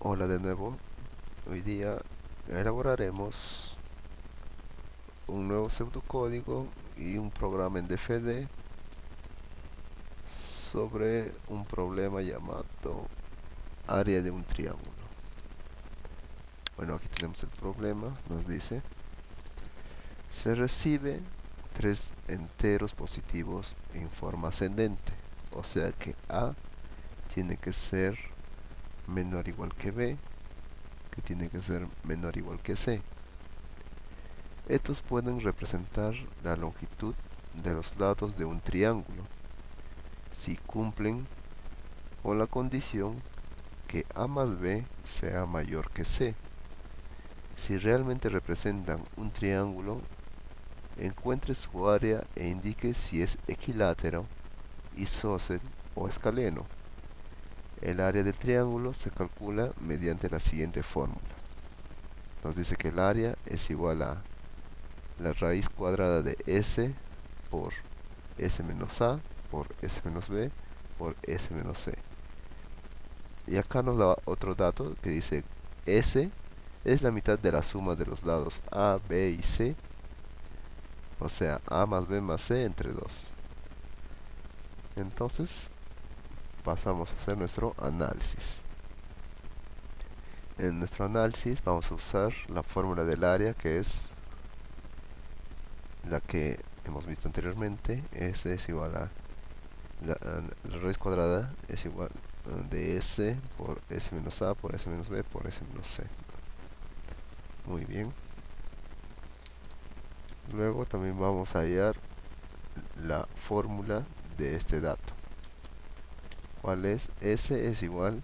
Hola de nuevo. Hoy día elaboraremos un nuevo pseudocódigo y un programa en DFD sobre un problema llamado área de un triángulo. Bueno, aquí tenemos el problema. Nos dice: se recibe tres enteros positivos en forma ascendente, o sea que A tiene que ser menor o igual que B, que tiene que ser menor o igual que C. Estos pueden representar la longitud de los lados de un triángulo si cumplen con la condición que A más B sea mayor que C. Si realmente representan un triángulo, encuentre su área e indique si es equilátero, isósceles o escaleno. El área del triángulo se calcula mediante la siguiente fórmula. Nos dice que el área es igual a la raíz cuadrada de S por S menos A por S menos B por S menos C. Y acá nos da otro dato que dice S es la mitad de la suma de los lados A, B y C, o sea, A más B más C entre 2. Entonces pasamos a hacer nuestro análisis. En nuestro análisis vamos a usar la fórmula del área, que es la que hemos visto anteriormente. S es igual a la raíz cuadrada es igual de S por S menos A por S menos B por S menos C. Muy bien. Luego también vamos a hallar la fórmula de este dato. ¿Cuál es? S es igual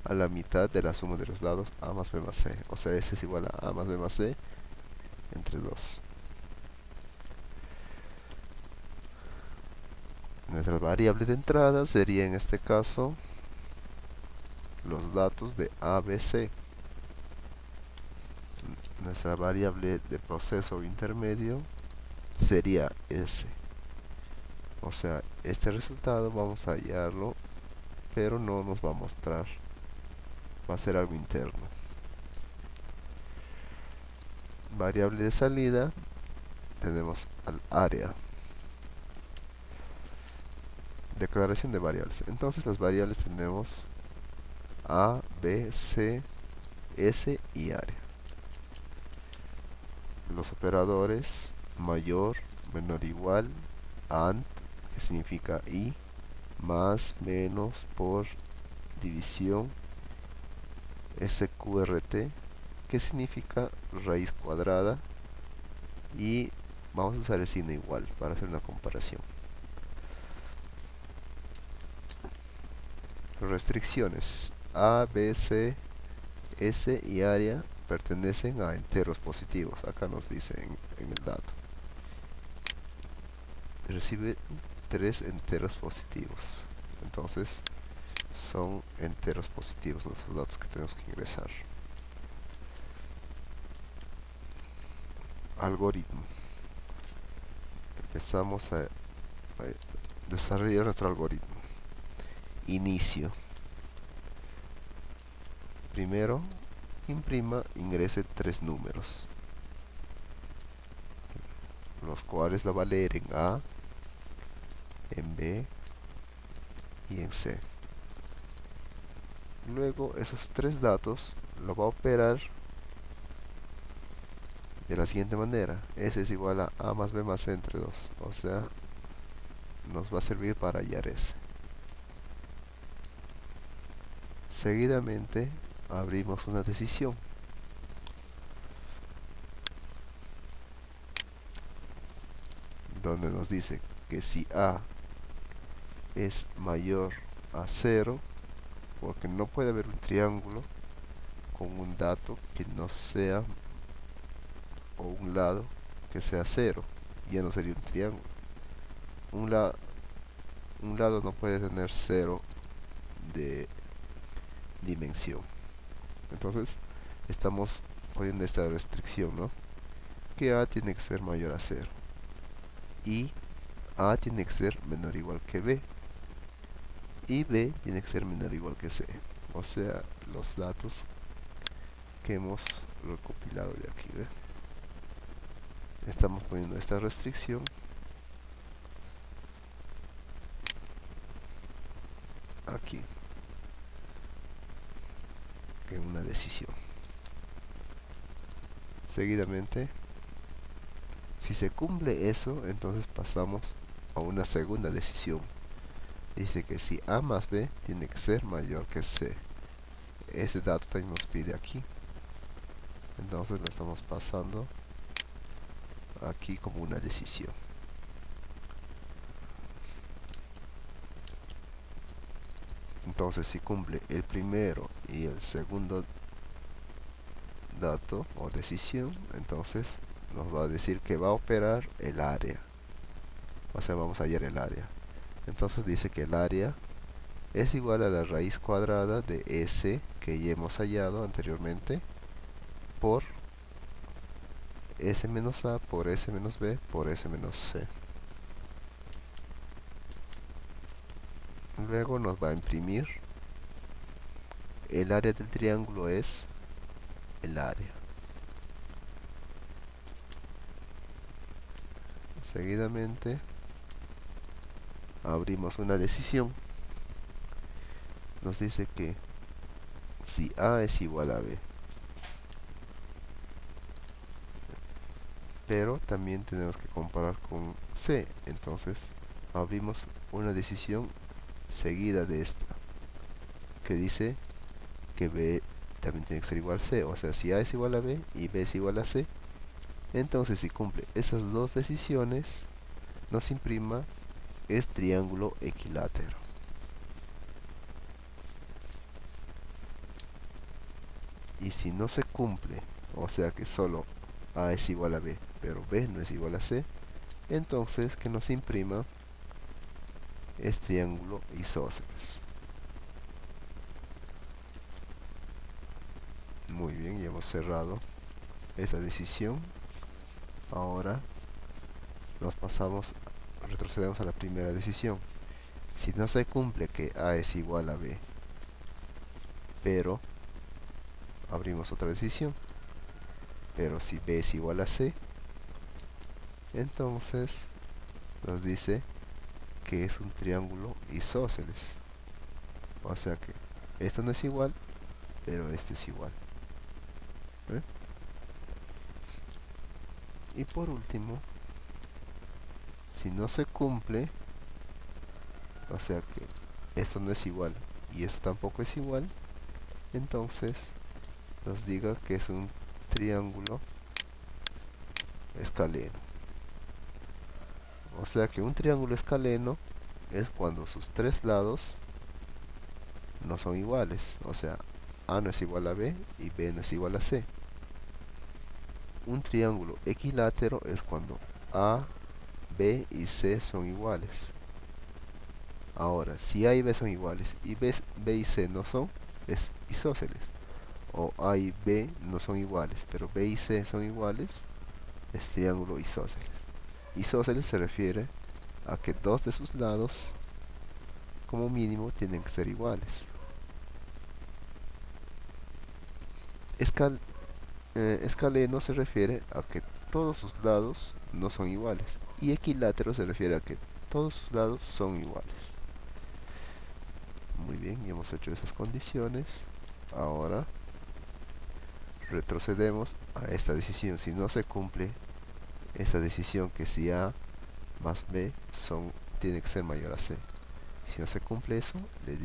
a la mitad de la suma de los lados A más B más C. O sea, S es igual a más B más C entre 2. Nuestras variables de entrada sería en este caso los datos de A, B, C. Nuestra variable de proceso intermedio sería S. O sea, este resultado vamos a hallarlo, pero no nos va a mostrar. Va a ser algo interno. Variable de salida, tenemos al área. Declaración de variables. Entonces las variables tenemos A, B, C, S y área. Los operadores mayor, menor, igual, AND, que significa y, más, menos, por, división, SQRT, que significa raíz cuadrada, y vamos a usar el signo igual para hacer una comparación. Restricciones: A, B, C, S y área pertenecen a enteros positivos. Acá nos dice en el dato. Recibe tres enteros positivos. Entonces son enteros positivos los datos que tenemos que ingresar. Algoritmo. Empezamos a desarrollar nuestro algoritmo. Inicio. Primero, ingrese tres números, los cuales lo va a leer en A, en B y en C. Luego esos tres datos lo va a operar de la siguiente manera. S es igual a A más B más C entre 2. O sea, nos va a servir para hallar S. Seguidamente abrimos una decisión donde nos dice que si A es mayor a 0, porque no puede haber un triángulo con un dato que no sea, o un lado que sea 0, ya no sería un triángulo. Un, la, un lado no puede tener 0 de dimensión. Entonces estamos poniendo esta restricción, ¿no? Que A tiene que ser mayor a 0 y A tiene que ser menor o igual que B y B tiene que ser menor o igual que C. O sea, los datos que hemos recopilado de aquí, ¿ve? Estamos poniendo esta restricción aquí en una decisión. Seguidamente, si se cumple eso, entonces pasamos a una segunda decisión. Dice que si A más B tiene que ser mayor que C. Ese dato también nos pide aquí. Entonces lo estamos pasando aquí como una decisión. Entonces si cumple el primero y el segundo dato o decisión, entonces nos va a decir que va a operar el área. O sea, vamos a hallar el área. Entonces dice que el área es igual a la raíz cuadrada de S que ya hemos hallado anteriormente por S menos A por S menos B por S menos C. Luego nos va a imprimir el área del triángulo es el área. Seguidamente abrimos una decisión. Nos dice que si A es igual a B, pero también tenemos que comparar con C. Entonces abrimos una decisión seguida de esta que dice que B también tiene que ser igual a C. O sea, si A es igual a B y B es igual a C, entonces si cumple esas dos decisiones, nos imprima es triángulo equilátero. Y si no se cumple, o sea que solo A es igual a B, pero B no es igual a C, entonces que nos imprima es triángulo isósceles. Muy bien, ya hemos cerrado esa decisión. Ahora retrocedemos a la primera decisión. Si no se cumple que A es igual a B, pero abrimos otra decisión, pero si B es igual a C, entonces nos dice que es un triángulo isósceles. O sea que esto no es igual, pero este es igual. ¿Eh? Y por último, si no se cumple, o sea que esto no es igual y esto tampoco es igual, entonces nos diga que es un triángulo escaleno. O sea que un triángulo escaleno es cuando sus tres lados no son iguales. O sea, A no es igual a B y B no es igual a C. Un triángulo equilátero es cuando A, B y C son iguales. Ahora, si A y B son iguales y B y C no son, es isósceles. O A y B no son iguales, pero B y C son iguales, es triángulo isósceles. Isósceles se refiere a que dos de sus lados, como mínimo, tienen que ser iguales. Escaleno se refiere a que todos sus lados no son iguales. Y equilátero se refiere a que todos sus lados son iguales. Muy bien, ya hemos hecho esas condiciones. Ahora retrocedemos a esta decisión. Si no se cumple esta decisión, que si A más B tiene que ser mayor a C. Si no se cumple eso, le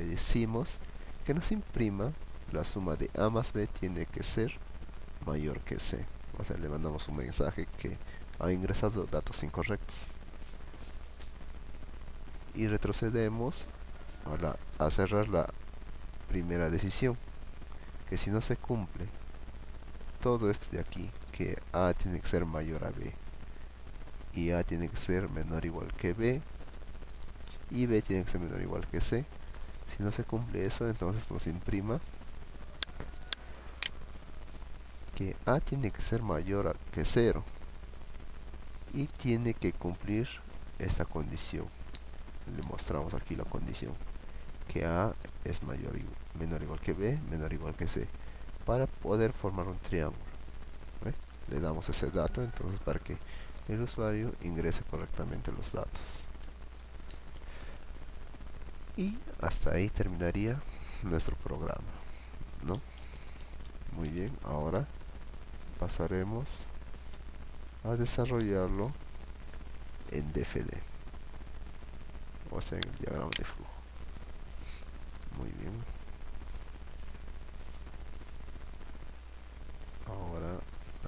decimos que nos imprima la suma de A más B tiene que ser mayor que C. O sea, le mandamos un mensaje que ha ingresado datos incorrectos. Y retrocedemos a cerrar la primera decisión, que si no se cumple todo esto de aquí, que A tiene que ser mayor a B y A tiene que ser menor o igual que B y B tiene que ser menor o igual que C, si no se cumple eso, entonces nos imprima que A tiene que ser mayor que 0 y tiene que cumplir esta condición. Le mostramos aquí la condición, que A es menor o igual que B, menor o igual que C, para poder formar un triángulo. ¿Ve? Le damos ese dato entonces para que el usuario ingrese correctamente los datos. Y hasta ahí terminaría nuestro programa, ¿no? Muy bien, ahora pasaremos a desarrollarlo en DFD, o sea, en el diagrama de flujo. Muy bien. Ahora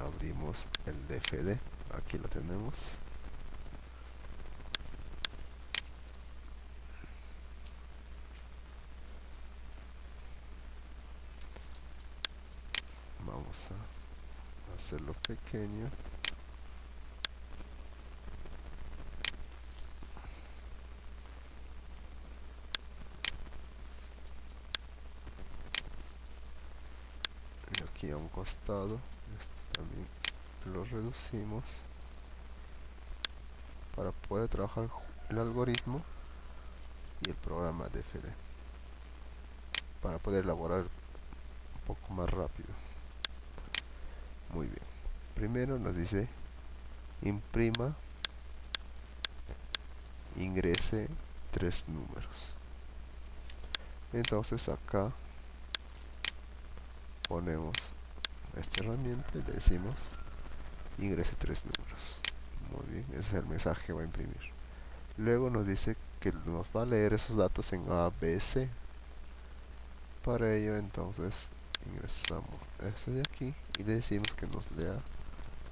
abrimos el DFD. Aquí lo tenemos. Vamos a hacerlo pequeño. Y aquí a un costado. Esto también lo reducimos para poder trabajar el algoritmo y el programa DFD, para poder elaborar un poco más rápido. Muy bien. Primero nos dice imprima, ingrese 3 números. Entonces acá ponemos esta herramienta y le decimos ingrese 3 números. Muy bien, ese es el mensaje que va a imprimir. Luego nos dice que nos va a leer esos datos en A, B, C. Para ello entonces ingresamos este de aquí y le decimos que nos lea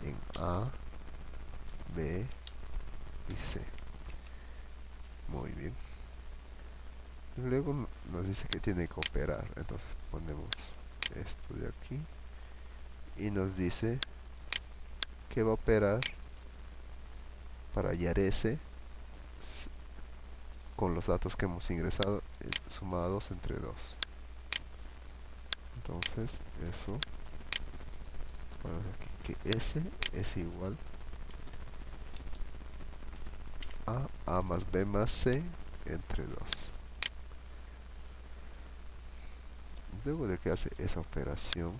en A, B y C. Muy bien. Luego nos dice que tiene que operar, entonces ponemos esto de aquí y nos dice que va a operar para hallar S con los datos que hemos ingresado sumados entre 2. Entonces eso, ponemos aquí que S es igual a A más B más C entre 2. Luego de que hace esa operación,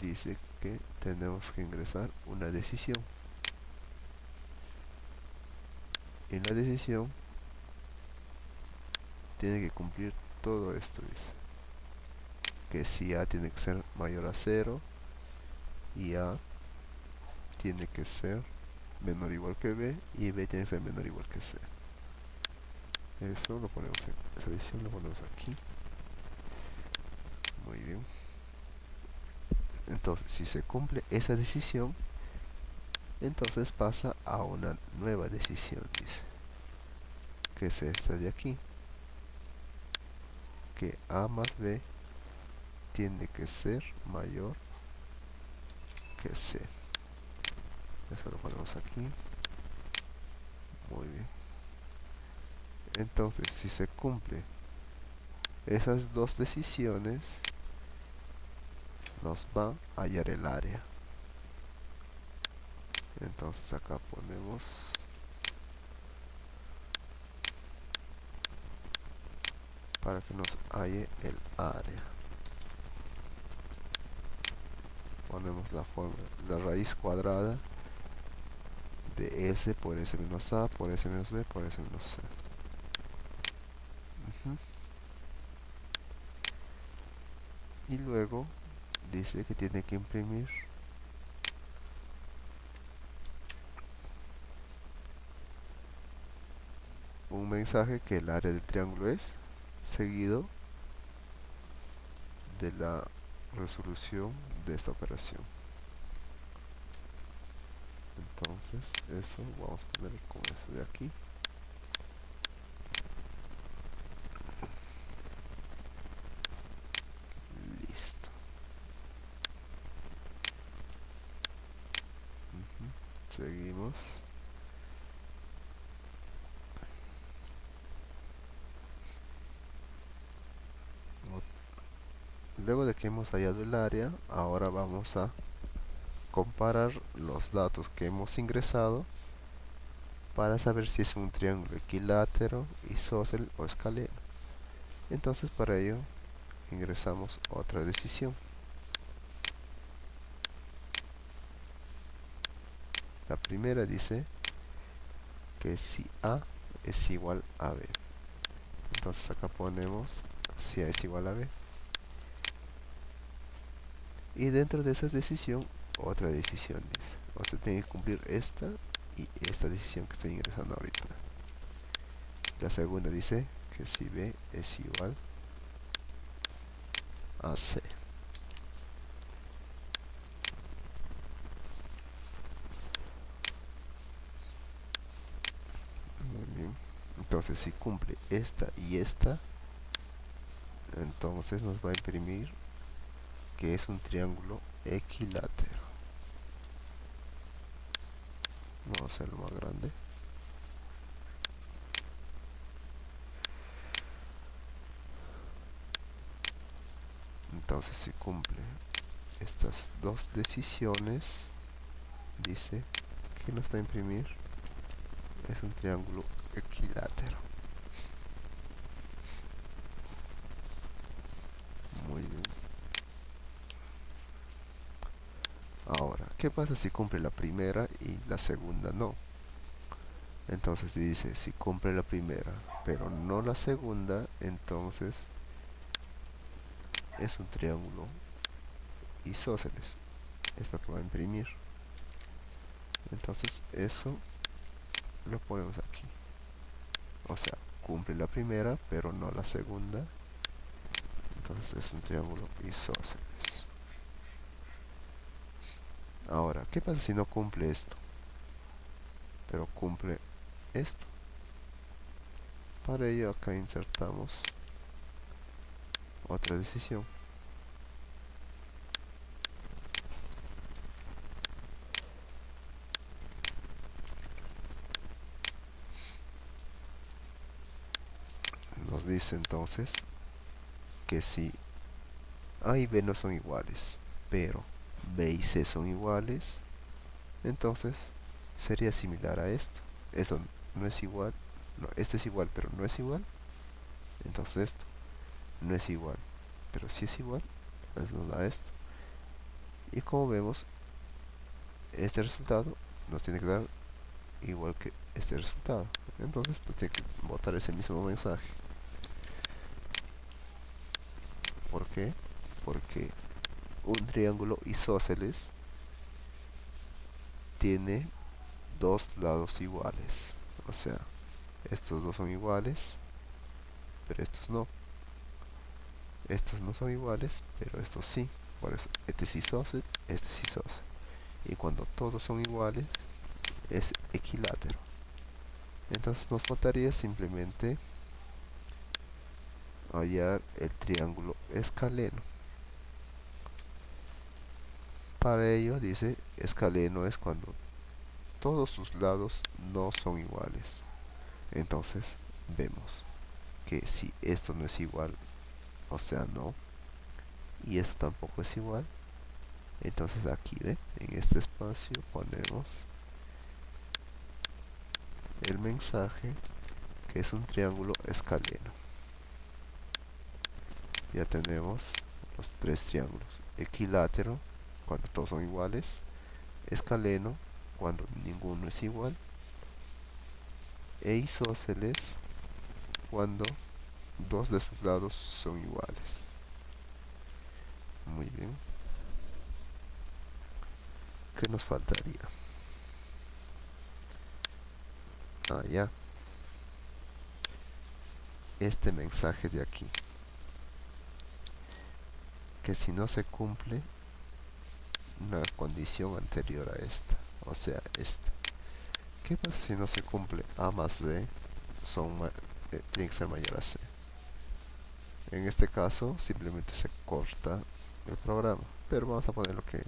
dice que tenemos que ingresar una decisión. Y la decisión tiene que cumplir todo esto, dice. Que si A tiene que ser mayor a 0 y A tiene que ser menor o igual que B y B tiene que ser menor o igual que C. Eso lo ponemos esa decisión lo ponemos aquí. Muy bien. Entonces, si se cumple esa decisión, entonces pasa a una nueva decisión, dice. Que es esta de aquí. Que A más B tiene que ser mayor que C. Eso lo ponemos aquí. Muy bien. Entonces, si se cumple esas dos decisiones, nos va a hallar el área. Entonces acá ponemos para que nos halle el área. Ponemos la raíz cuadrada de S por S menos A, por S menos B, por S menos C. Y luego dice que tiene que imprimir un mensaje que el área del triángulo es, seguido de la resolución de esta operación. Entonces eso vamos a poner con eso de aquí. Listo. Seguimos. Luego de que hemos hallado el área, ahora vamos a comparar los datos que hemos ingresado para saber si es un triángulo equilátero, isósceles o escaleno. Entonces para ello ingresamos otra decisión. La primera dice que si A es igual a B. Entonces acá ponemos si A es igual a B. Y dentro de esa decisión, otra decisión dice. O sea, tiene que cumplir esta y esta decisión que estoy ingresando ahorita. La segunda dice que si B es igual a C. Muy bien. Entonces si cumple esta y esta, entonces nos va a imprimir que es un triángulo equilátero. Vamos a hacerlo más grande. Entonces si cumple estas dos decisiones, dice que nos va a imprimir es un triángulo equilátero. Muy bien. Ahora, ¿qué pasa si cumple la primera y la segunda no? Entonces dice, si cumple la primera, pero no la segunda, entonces es un triángulo isósceles. Es lo que va a imprimir. Entonces eso lo ponemos aquí. O sea, cumple la primera, pero no la segunda. Entonces es un triángulo isósceles. Ahora, ¿qué pasa si no cumple esto? Pero cumple esto. Para ello acá insertamos otra decisión. Nos dice entonces que si A y B no son iguales, pero B y C son iguales, entonces sería similar a esto. Esto no es igual, no, esto es igual pero no es igual, entonces esto no es igual, pero sí es igual, entonces nos da esto. Y como vemos, este resultado nos tiene que dar igual que este resultado. Entonces nos tiene que botar ese mismo mensaje. ¿Por qué? Porque un triángulo isósceles tiene dos lados iguales. O sea, estos dos son iguales, pero estos no. Estos no son iguales, pero estos sí. Por eso, este es isósceles, este es isósceles. Y cuando todos son iguales, es equilátero. Entonces nos faltaría simplemente hallar el triángulo escaleno. Para ello dice, escaleno es cuando todos sus lados no son iguales. Entonces vemos que si esto no es igual, o sea no, y esto tampoco es igual, entonces aquí ve, en este espacio ponemos el mensaje que es un triángulo escaleno. Ya tenemos los tres triángulos: equilátero cuando todos son iguales, escaleno cuando ninguno es igual, e isósceles cuando dos de sus lados son iguales. Muy bien. ¿Qué nos faltaría? Ah, ya. Este mensaje de aquí. Que si no se cumple una condición anterior a esta, o sea, esta. ¿Qué pasa si no se cumple A más B tiene que ser mayor a C? En este caso simplemente se corta el programa, pero vamos a poner lo que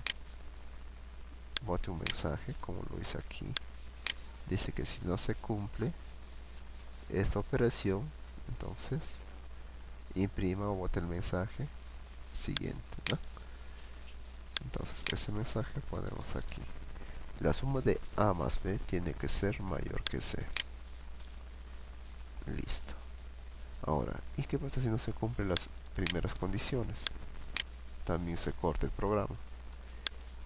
bote un mensaje como lo hice aquí. Dice que si no se cumple esta operación, entonces imprima o bote el mensaje siguiente, ¿no? Entonces ese mensaje ponemos aquí. La suma de A más B tiene que ser mayor que C. Listo. Ahora, ¿y qué pasa si no se cumplen las primeras condiciones? También se corta el programa.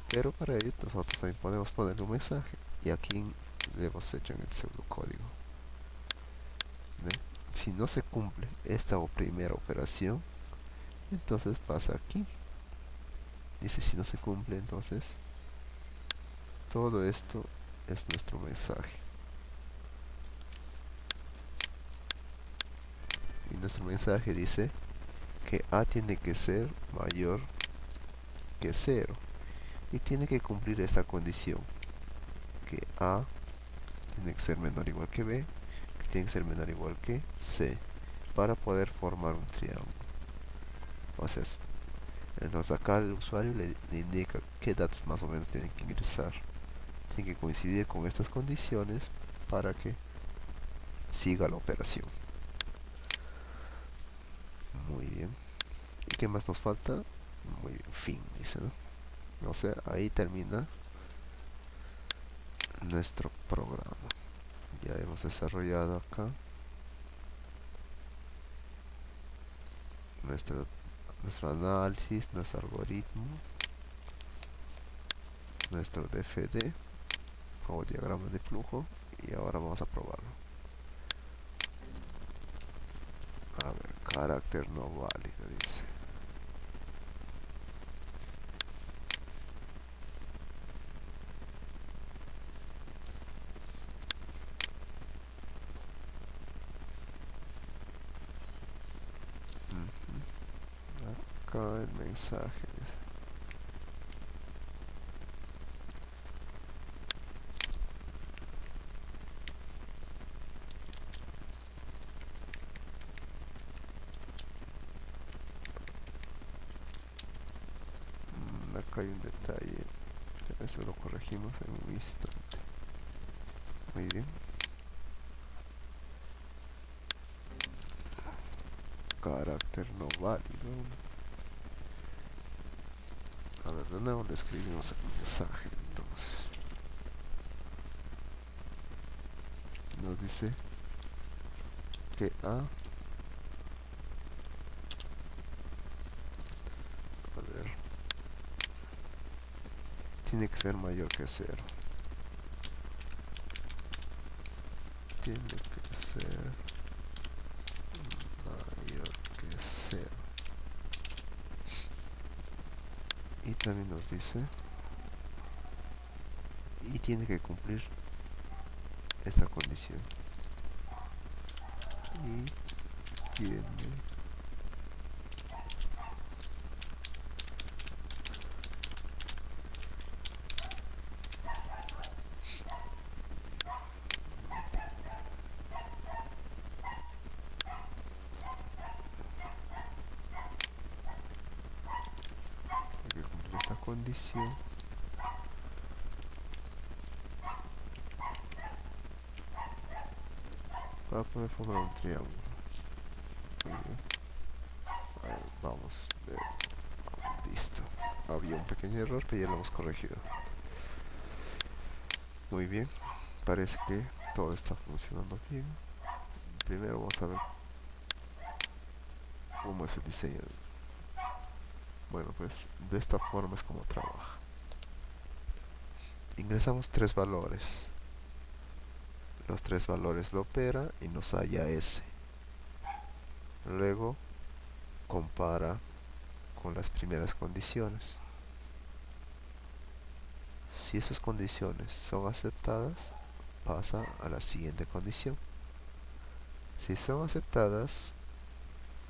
Pero para ello nosotros también podemos ponerle un mensaje. Y aquí le hemos hecho en el pseudocódigo. ¿Ve? Si no se cumple esta primera operación, entonces pasa aquí. Dice si no se cumple, entonces todo esto es nuestro mensaje. Y nuestro mensaje dice que A tiene que ser mayor que 0. Y tiene que cumplir esta condición. Que A tiene que ser menor o igual que B. Que tiene que ser menor o igual que C. Para poder formar un triángulo. O sea, entonces acá el usuario le indica qué datos más o menos tienen que ingresar. Tiene que coincidir con estas condiciones para que siga la operación. Muy bien. ¿Y qué más nos falta? Muy bien, fin, dice, ¿no? O sea, ahí termina nuestro programa. Ya hemos desarrollado acá nuestro análisis, nuestro algoritmo, nuestro DFD o diagrama de flujo, y ahora vamos a probarlo. A ver, carácter no válido, dice. Acá el mensaje. Acá hay un detalle. Eso lo corregimos en un instante. Muy bien. Carácter no válido. A ver, de nuevo le escribimos el mensaje. Entonces nos dice que A, a ver, tiene que ser mayor que 0. Tiene que ser mayor que 0. Y también nos dice, y tiene que cumplir esta condición. Y tiene que cumplir esta condición para poder formar un triángulo. Muy bien. Ahí vamos a ver. Listo. Había un pequeño error, pero ya lo hemos corregido. Muy bien. Parece que todo está funcionando bien. Primero vamos a ver cómo es el diseño. Bueno, pues de esta forma es como trabaja. Ingresamos 3 valores. Los 3 valores lo opera y nos halla S. Luego compara con las primeras condiciones. Si esas condiciones son aceptadas, pasa a la siguiente condición. Si son aceptadas,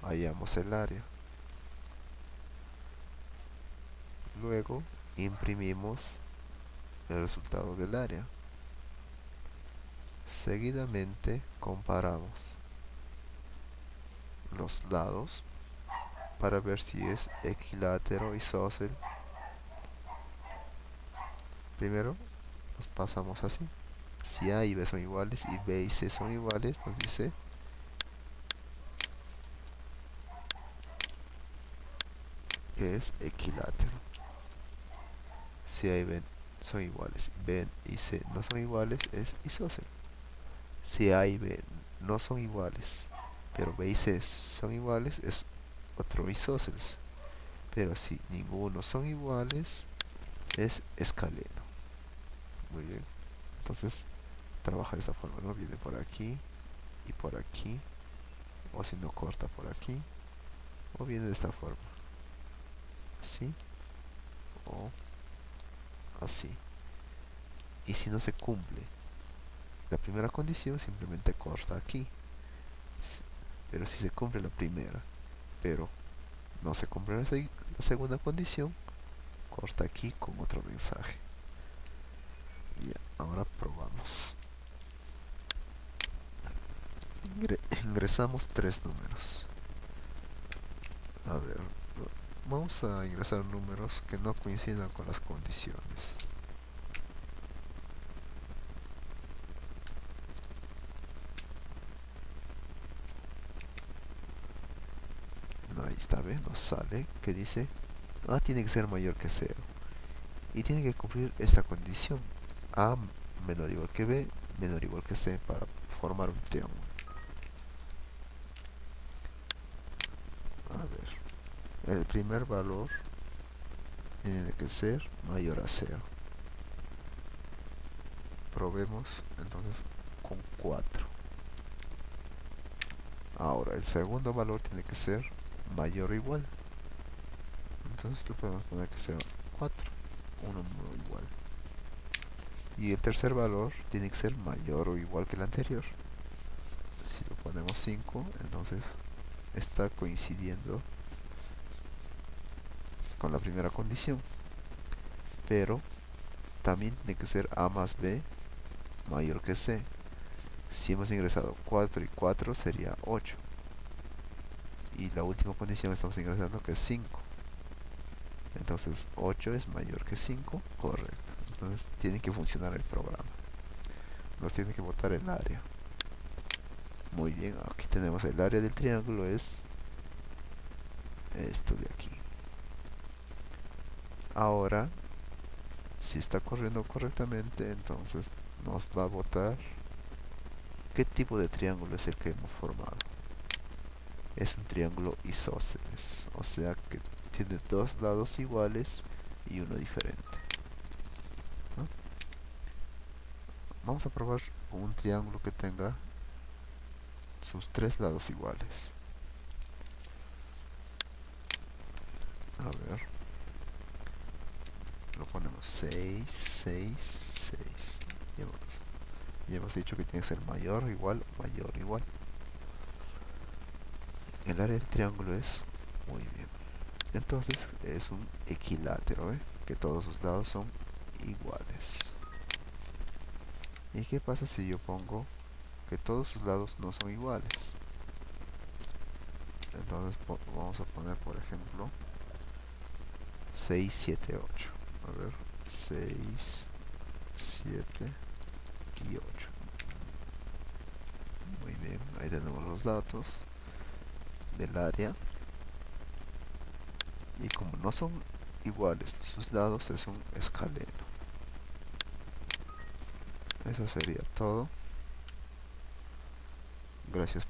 hallamos el área. Luego imprimimos el resultado del área. Seguidamente comparamos los lados para ver si es equilátero, isósceles. Primero los pasamos así. Si A y B son iguales y B y C son iguales, nos dice que es equilátero. Si A y B son iguales, B y C no son iguales, es isósceles. Si A y B no son iguales, pero B y C son iguales, es otro isósceles. Pero si ninguno son iguales, es escaleno. Muy bien. Entonces, trabaja de esta forma, ¿no? Viene por aquí y por aquí, o si no corta por aquí, o viene de esta forma, así o así. Y si no se cumple la primera condición, simplemente corta aquí. Pero si se cumple la primera, pero no se cumple la segunda condición, corta aquí con otro mensaje. Ya, ahora probamos. Ingresamos tres números. A ver, vamos a ingresar números que no coincidan con las condiciones. No, ahí está, ¿ves? Nos sale que dice A tiene que ser mayor que cero y tiene que cumplir esta condición: A menor o igual que B menor o igual que C para formar un triángulo. A ver, el primer valor tiene que ser mayor a cero. Probemos entonces con 4. Ahora el segundo valor tiene que ser mayor o igual, entonces le podemos poner que sea 4, un número igual. Y el tercer valor tiene que ser mayor o igual que el anterior. Si lo ponemos 5, entonces está coincidiendo con la primera condición. Pero también tiene que ser A más B mayor que C. Si hemos ingresado 4 y 4 sería 8. Y la última condición estamos ingresando que es 5. Entonces 8 es mayor que 5, correcto. Entonces tiene que funcionar el programa. Nos tiene que botar el área. Muy bien, aquí tenemos el área del triángulo, es esto de aquí. Ahora, si está corriendo correctamente, entonces nos va a botar qué tipo de triángulo es el que hemos formado. Es un triángulo isósceles, o sea que tiene dos lados iguales y uno diferente, ¿no? Vamos a probar un triángulo que tenga sus tres lados iguales. A ver, lo ponemos 6, 6, 6. Ya hemos dicho que tiene que ser mayor, igual, mayor, igual. El área del triángulo es muy bien. Entonces es un equilátero, ¿eh? Que todos sus lados son iguales. ¿Y qué pasa si yo pongo que todos sus lados no son iguales? Entonces vamos a poner, por ejemplo, 6, 7, 8. A ver, 6, 7 y 8. Muy bien, ahí tenemos los datos del área. Y como no son iguales sus lados, es un escaleno. Eso sería todo. Gracias.